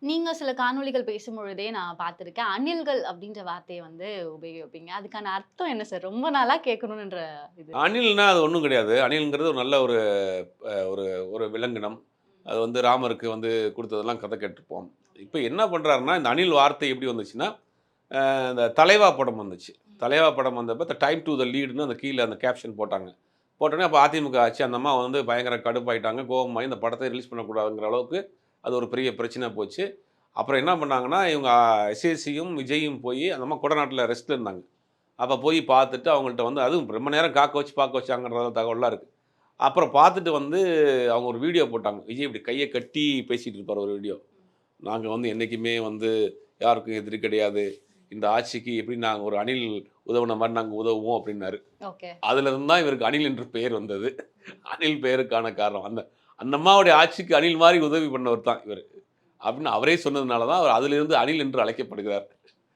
நீங்க சில காணொளிகள் பேசும்பொழுதே நான் பார்த்துருக்கேன். அணில்கள் அப்படின்ற வார்த்தைய உபயோகிப்பீங்க. அதுக்கான அர்த்தம் என்ன சார்? ரொம்ப நாளா கேட்கணும்ன்ற இது. அணில்னா அது ஒண்ணும் கிடையாது. அணில்ங்கிறது ஒரு நல்ல ஒரு ஒரு ஒரு விலங்கினம். அது ராமருக்கு குடுத்ததெல்லாம் கதை கேட்டுருப்போம். இப்ப என்ன பண்றாருன்னா, இந்த அணில் வார்த்தை எப்படி வந்துச்சுன்னா, இந்த தலைவா படம் வந்துச்சு. தலைவா படம் வந்தப்ப டைம் டூ த லீடுன்னு அந்த கீழ அந்த கேப்ஷன் போட்டாங்க. போட்டோனே அப்ப அதிமுக ஆட்சி. அந்த அம்மா பயங்கர கடுப்பாயிட்டாங்க. கோவமாயி இந்த படத்த ரிலீஸ் பண்ணக்கூடாதுங்கிற அளவுக்கு அது ஒரு பெரிய பிரச்சனையா போச்சு. அப்புறம் என்ன பண்ணாங்கன்னா, இவங்க எஸ்ஏசியும், விஜயும் போயி அந்த அம்மா குடநாட்டுல ரெஸ்ட்ல இருந்தாங்க. அப்ப போய் பார்த்துட்டு அவங்கள்ட்ட அதுவும் ரொம்ப நேரம் காக்க வச்சு, பார்க்க வச்சாங்கன்ற தகவல்லாம் இருக்கு. அப்புறம் பார்த்துட்டு அவங்க ஒரு வீடியோ போட்டாங்க. விஜய் இப்படி கைய கட்டி பேசிட்டு இருப்பாரு ஒரு வீடியோ. நாங்க என்னைக்குமே யாருக்கும் எதிரி கிடையாது. இந்த ஆட்சிக்கு எப்படி நாங்க ஒரு அணில் உதவுன மாரி நாங்க உதவுவோம் அப்படின்னாரு. ஓகே. அதுலருந்து தான் இவருக்கு அணில் என்று பெயர் வந்தது. அணில் பெயருக்கான காரணம். அந்த அந்த அம்மாவுடைய ஆட்சிக்கு அணில் மாரி உதவி பண்ணவர் தான் இவரு. அப்படின்னு அவரே சொன்னதுனால தான் அவர் அதிலிருந்து அணில் என்று அழைக்கப்படுகிறார்.